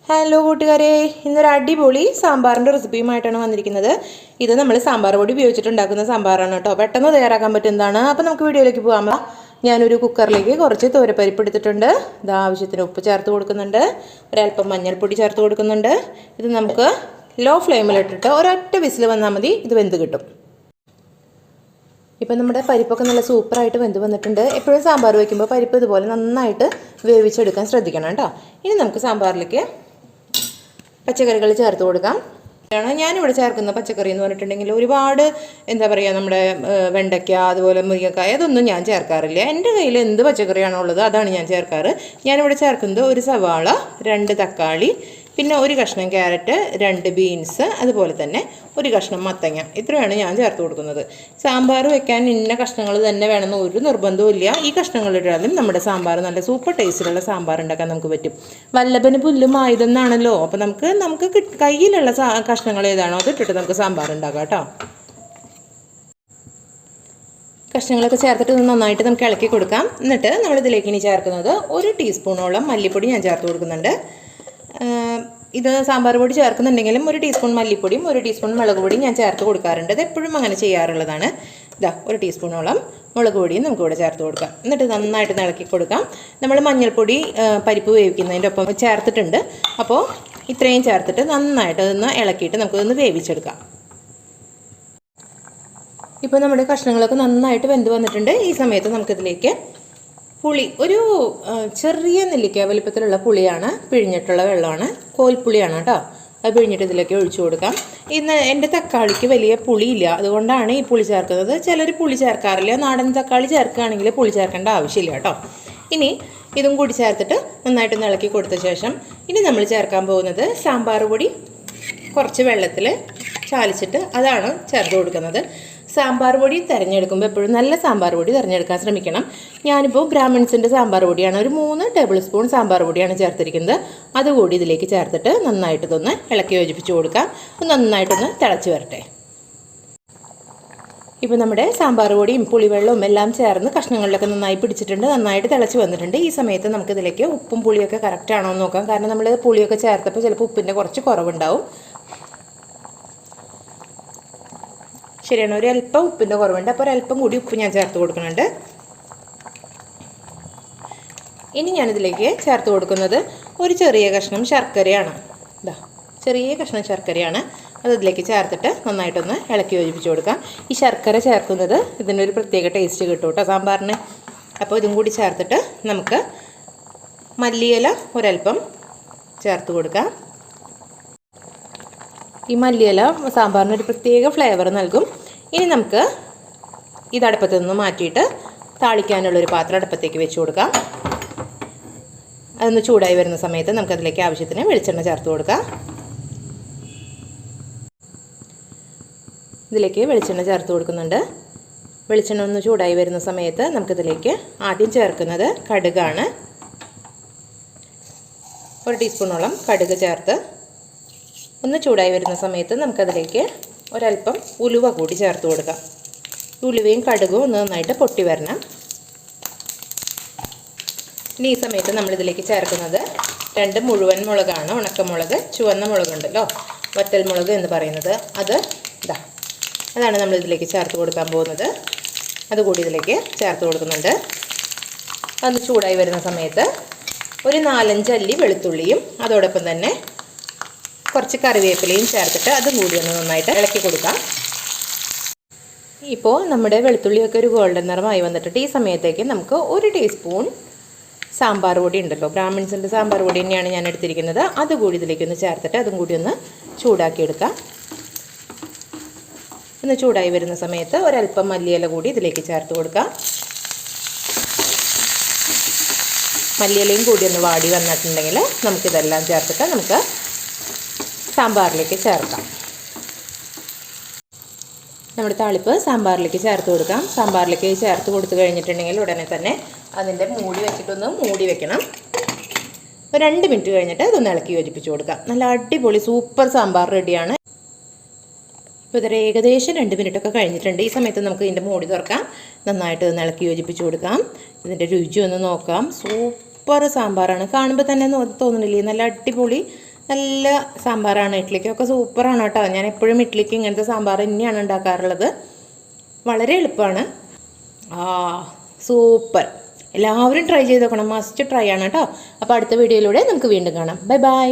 Hello കൂട്ടുകാരെ, ഇന്നൊരു അടിപൊളി സാമ്പാറിൻ്റെ റെസിപ്പിയുമായിട്ടാണ് വന്നിരിക്കുന്നത്. ഇത് നമ്മൾ സാമ്പാർ പൊടി ഉപയോഗിച്ചിട്ടുണ്ടാക്കുന്ന സാമ്പാറാണ് കേട്ടോ. പെട്ടെന്ന് തയ്യാറാക്കാൻ പറ്റുന്നതാണ്. അപ്പോൾ നമുക്ക് വീഡിയോയിലേക്ക് പോകാം. ഞാനൊരു കുക്കറിലേക്ക് കുറച്ച് തോരപ്പരിപ്പ് എടുത്തിട്ടുണ്ട്. ഇത് ആവശ്യത്തിന് ഉപ്പ് ചേർത്ത് കൊടുക്കുന്നുണ്ട്, ഒരല്പം മഞ്ഞൾപ്പൊടി ചേർത്ത് കൊടുക്കുന്നുണ്ട്. ഇത് നമുക്ക് ലോ ഫ്ലെയിമിലിട്ടിട്ട് ഒരൊറ്റ വിസിൽ വന്നാൽ മതി, ഇത് വെന്ത് കിട്ടും. ഇപ്പം നമ്മുടെ പരിപ്പൊക്കെ നല്ല സൂപ്പറായിട്ട് വെന്ത് വന്നിട്ടുണ്ട്. എപ്പോഴും സാമ്പാർ വയ്ക്കുമ്പോൾ പരിപ്പ് ഇതുപോലെ നന്നായിട്ട് വേവിച്ചെടുക്കാൻ ശ്രദ്ധിക്കണം കേട്ടോ. ഇനി നമുക്ക് സാമ്പാറിലേക്ക് പച്ചക്കറികൾ ചേർത്ത് കൊടുക്കാം. ഞാനിവിടെ ചേർക്കുന്ന പച്ചക്കറി എന്ന് പറഞ്ഞിട്ടുണ്ടെങ്കിൽ ഒരുപാട് എന്താ പറയുക, നമ്മുടെ വെണ്ടയ്ക്ക അതുപോലെ മുരിങ്ങക്കായ അതൊന്നും ഞാൻ ചേർക്കാറില്ല. എൻ്റെ കയ്യിൽ എന്ത് പച്ചക്കറിയാണോ ഉള്ളത് അതാണ് ഞാൻ ചേർക്കാറ്. ഞാനിവിടെ ചേർക്കുന്നത് ഒരു സവാള, 2 തക്കാളി, പിന്നെ ഒരു കഷ്ണം ക്യാരറ്റ്, 2 ബീൻസ്, അതുപോലെ തന്നെ ഒരു കഷ്ണം മത്തങ്ങ. ഇത്രയാണ് ഞാൻ ചേർത്ത് കൊടുക്കുന്നത്. സാമ്പാർ വെക്കാൻ ഇന്ന കഷ്ണങ്ങൾ തന്നെ വേണമെന്ന് ഒരു നിർബന്ധവും ഇല്ല. ഈ കഷ്ണങ്ങൾ ഇട്ടാലും നമ്മുടെ സാമ്പാർ നല്ല സൂപ്പർ ടേസ്റ്റിലുള്ള സാമ്പാർ ഉണ്ടാക്കാൻ നമുക്ക് പറ്റും. വല്ലഭന് പുല്ലും ആയതെന്നാണല്ലോ. അപ്പോൾ നമുക്ക് കയ്യിലുള്ള കഷ്ണങ്ങൾ ഏതാണോ അതിട്ടിട്ട് നമുക്ക് സാമ്പാർ ഉണ്ടാക്കാം കേട്ടോ. കഷ്ണങ്ങളൊക്കെ ചേർത്തിട്ട് നന്നായിട്ട് നമുക്ക് ഇളക്കി കൊടുക്കാം. എന്നിട്ട് നമ്മളിതിലേക്ക് ഇനി ചേർക്കുന്നത് 1 ടീസ്പൂണോളം മല്ലിപ്പൊടി ഞാൻ ചേർത്ത് കൊടുക്കുന്നുണ്ട്. ഇത് സാമ്പാർ പൊടി ചേർക്കുന്നുണ്ടെങ്കിലും 1 ടീസ്പൂൺ മല്ലിപ്പൊടിയും 1 ടീസ്പൂൺ മുളക് പൊടിയും ഞാൻ ചേർത്ത് കൊടുക്കാറുണ്ട്. ഇത് എപ്പോഴും അങ്ങനെ ചെയ്യാറുള്ളതാണ്. 1 ടീസ്പൂണോളം മുളക് പൊടിയും നമുക്കിവിടെ ചേർത്ത് കൊടുക്കാം. എന്നിട്ട് നന്നായിട്ട് ഇളക്കി കൊടുക്കാം. നമ്മൾ മഞ്ഞൾപ്പൊടി പരിപ്പ് വേവിക്കുന്നതിൻ്റെ ഒപ്പം ചേർത്തിട്ടുണ്ട്. അപ്പോൾ ഇത്രയും ചേർത്തിട്ട് നന്നായിട്ട് അതൊന്ന് ഇളക്കിയിട്ട് നമുക്കതൊന്ന് വേവിച്ചെടുക്കാം. ഇപ്പോൾ നമ്മുടെ കഷ്ണങ്ങളൊക്കെ നന്നായിട്ട് വെന്ത് വന്നിട്ടുണ്ട്. ഈ സമയത്ത് നമുക്കിതിലേക്ക് പുളി, ഒരു ചെറിയ നെല്ലിക്ക വലിപ്പത്തിലുള്ള പുളിയാണ്, പിഴിഞ്ഞിട്ടുള്ള വെള്ളമാണ്, കോൽപ്പുളിയാണ് കേട്ടോ. അത് പിഴിഞ്ഞിട്ട് ഇതിലേക്ക് ഒഴിച്ചു കൊടുക്കാം. ഇന്ന് എൻ്റെ തക്കാളിക്ക് വലിയ പുളിയില്ല, അതുകൊണ്ടാണ് ഈ പുളി ചേർക്കുന്നത്. ചിലർ പുളി ചേർക്കാറില്ല. നാടൻ തക്കാളി ചേർക്കുകയാണെങ്കിൽ പുളി ചേർക്കേണ്ട ആവശ്യമില്ല കേട്ടോ. ഇനി ഇതും കൂടി ചേർത്തിട്ട് നന്നായിട്ട് ഇളക്കി കൊടുത്ത ശേഷം ഇനി നമ്മൾ ചേർക്കാൻ പോകുന്നത് സാമ്പാർ പൊടി കുറച്ച് വെള്ളത്തിൽ ചാലിച്ചിട്ട് അതാണ് ചേർത്ത് കൊടുക്കുന്നത്. സാമ്പാർ പൊടി തിരഞ്ഞെടുക്കുമ്പോൾ എപ്പോഴും നല്ല സാമ്പാർ പൊടി തിരഞ്ഞെടുക്കാൻ ശ്രമിക്കണം. ഞാനിപ്പോൾ ബ്രാഹ്മിൺസിൻ്റെ സാമ്പാർ പൊടിയാണ്, ഒരു 3 ടേബിൾ സ്പൂൺ സാമ്പാർ പൊടിയാണ് ചേർത്തിരിക്കുന്നത്. അതുകൂടി ഇതിലേക്ക് ചേർത്തിട്ട് നന്നായിട്ട് ഇതൊന്ന് ഇളക്കി യോജിപ്പിച്ച് കൊടുക്കാം. നന്നായിട്ടൊന്ന് തിളച്ച് വരട്ടെ. ഇപ്പോൾ നമ്മുടെ സാമ്പാർ പൊടിയും പുളിവെള്ളവും എല്ലാം ചേർന്ന് കഷ്ണങ്ങളിലൊക്കെ നന്നായി പിടിച്ചിട്ടുണ്ട്, നന്നായിട്ട് തിളച്ച് വന്നിട്ടുണ്ട്. ഈ സമയത്ത് നമുക്കിതിലേക്ക് ഉപ്പും പുളിയൊക്കെ കറക്റ്റ് ആണോ എന്ന് നോക്കാം. കാരണം നമ്മൾ പുളിയൊക്കെ ചേർത്തപ്പോൾ ചിലപ്പോൾ ഉപ്പിൻ്റെ കുറച്ച് കുറവുണ്ടാവും. ശരിയാണ്, ഒരല്പം ഉപ്പിൻ്റെ കുറവുണ്ട്. അപ്പോൾ ഒരല്പം കൂടി ഉപ്പ് ഞാൻ ചേർത്ത് കൊടുക്കുന്നുണ്ട്. ഇനി ഞാനിതിലേക്ക് ചേർത്ത് കൊടുക്കുന്നത് ഒരു ചെറിയ കഷ്ണം ശർക്കരയാണ്. ചെറിയ കഷ്ണം ശർക്കരയാണ്. അത് ഇതിലേക്ക് ചേർത്തിട്ട് നന്നായിട്ടൊന്ന് ഇളക്കി യോജിപ്പിച്ച് കൊടുക്കാം. ഈ ശർക്കര ചേർക്കുന്നത് ഇതിനൊരു പ്രത്യേക ടേസ്റ്റ് കിട്ടും കേട്ടോ സാമ്പാറിന്. അപ്പോൾ ഇതും കൂടി ചേർത്തിട്ട് നമുക്ക് മല്ലിയില ഒരല്പം ചേർത്ത് കൊടുക്കാം. ഈ മല്ലിയില സാമ്പാറിനൊരു പ്രത്യേക ഫ്ലേവർ നൽകും. ഇനി നമുക്ക് ഇത് അടുപ്പത്ത് നിന്ന് മാറ്റിയിട്ട് താളിക്കാനുള്ളൊരു പാത്രം അടുപ്പത്തേക്ക് വെച്ച് കൊടുക്കാം. അതൊന്ന് ചൂടായി വരുന്ന സമയത്ത് നമുക്കതിലേക്ക് ആവശ്യത്തിന് വെളിച്ചെണ്ണ ചേർത്ത് കൊടുക്കാം. ഇതിലേക്ക് വെളിച്ചെണ്ണ ചേർത്ത് കൊടുക്കുന്നുണ്ട്. വെളിച്ചെണ്ണ ഒന്ന് ചൂടായി വരുന്ന സമയത്ത് നമുക്കിതിലേക്ക് ആദ്യം ചേർക്കുന്നത് കടുകാണ്. 1 ടീസ്പൂണോളം കടുക് ചേർത്ത് ഒന്ന് ചൂടായി വരുന്ന സമയത്ത് നമുക്കതിലേക്ക് ഒരല്പം ഉലുവ കൂടി ചേർത്ത് കൊടുക്കാം. ഉലുവയും കടുകും ഒന്ന് നന്നായിട്ട് പൊട്ടി വരണം. ഇനി ഈ സമയത്ത് നമ്മളിതിലേക്ക് ചേർക്കുന്നത് 2 മുഴുവൻ മുളകാണ്, ഉണക്കമുളക്, ചുവന്ന മുളകുണ്ടല്ലോ, വറ്റൽമുളക് എന്ന് പറയുന്നത്, അതാണ് നമ്മളിതിലേക്ക് ചേർത്ത് കൊടുക്കാൻ പോകുന്നത്. അതുകൂടി ഇതിലേക്ക് ചേർത്ത് കൊടുക്കുന്നുണ്ട്. അത് ചൂടായി വരുന്ന സമയത്ത് ഒരു 4-5 അല്ലി വെളുത്തുള്ളിയും അതോടൊപ്പം തന്നെ കുറച്ച് കറിവേപ്പിലയും ചേർത്തിട്ട് അതും കൂടി ഒന്ന് നന്നായിട്ട് ഇളക്കി കൊടുക്കാം. ഇപ്പോൾ നമ്മുടെ വെളുത്തുള്ളിയൊക്കെ ഒരു ഗോൾഡൻ നിറമായി വന്നിട്ടുണ്ട്. ഈ സമയത്തേക്ക് നമുക്ക് 1 ടീസ്പൂൺ സാമ്പാർ പൊടി ഉണ്ടല്ലോ, ബ്രാഹ്മിൺസിൻ്റെ സാമ്പാർ പൊടി തന്നെയാണ് ഞാൻ എടുത്തിരിക്കുന്നത്. അതുകൂടി ഇതിലേക്കൊന്ന് ചേർത്തിട്ട് അതും കൂടി ഒന്ന് ചൂടാക്കിയെടുക്കാം. ഒന്ന് ചൂടായി വരുന്ന സമയത്ത് ഒരല്പം മല്ലിയില കൂടി ഇതിലേക്ക് ചേർത്ത് കൊടുക്കാം. മല്ലിയിലയും കൂടി ഒന്ന് വാടി വന്നിട്ടുണ്ടെങ്കിൽ നമുക്കിതെല്ലാം ചേർത്തിട്ട് നമുക്ക് സാമ്പാറിലേക്ക് ചേർക്കാം. നമ്മുടെ താളിപ്പ് സാമ്പാറിലേക്ക് ചേർത്ത് കൊടുക്കാം. സാമ്പാറിലേക്ക് ചേർത്ത് കൊടുത്തു കഴിഞ്ഞിട്ടുണ്ടെങ്കിൽ ഉടനെ തന്നെ അതിൻ്റെ മൂടി വെച്ചിട്ടൊന്ന് മൂടി വെക്കണം. ഒരു 2 മിനിറ്റ് കഴിഞ്ഞിട്ട് അതൊന്ന് ഇളക്കി യോജിപ്പിച്ച് കൊടുക്കാം. നല്ല അടിപൊളി സൂപ്പർ സാമ്പാർ റെഡിയാണ്. ഇപ്പോൾ ഇതൊരു ഏകദേശം 2 മിനിറ്റൊക്കെ കഴിഞ്ഞിട്ടുണ്ട്. ഈ സമയത്ത് നമുക്ക് ഇതിൻ്റെ മൂടി തുറക്കാം. നന്നായിട്ട് ഒന്ന് ഇളക്കി യോജിപ്പിച്ച് കൊടുക്കാം. ഇതിൻ്റെ രുചി ഒന്ന് നോക്കാം. സൂപ്പർ സാമ്പാറാണ്. കാണുമ്പോൾ തന്നെ തോന്നുന്നില്ലേ, നല്ല അടിപൊളി നല്ല സാമ്പാറാണ്. ഇഡ്ഡലിക്കൊക്കെ സൂപ്പറാണ് കേട്ടോ. ഞാൻ എപ്പോഴും ഇഡ്ഡലിക്ക് ഇങ്ങനത്തെ സാമ്പാർ തന്നെയാണ് ഉണ്ടാക്കാറുള്ളത്. വളരെ എളുപ്പമാണ്. സൂപ്പർ. എല്ലാവരും ട്രൈ ചെയ്ത് നോക്കണം. മസ്റ്റ് ട്രൈ ആണ് കേട്ടോ. അപ്പോൾ അടുത്ത വീഡിയോയിലൂടെ നമുക്ക് വീണ്ടും കാണാം. Bye bye.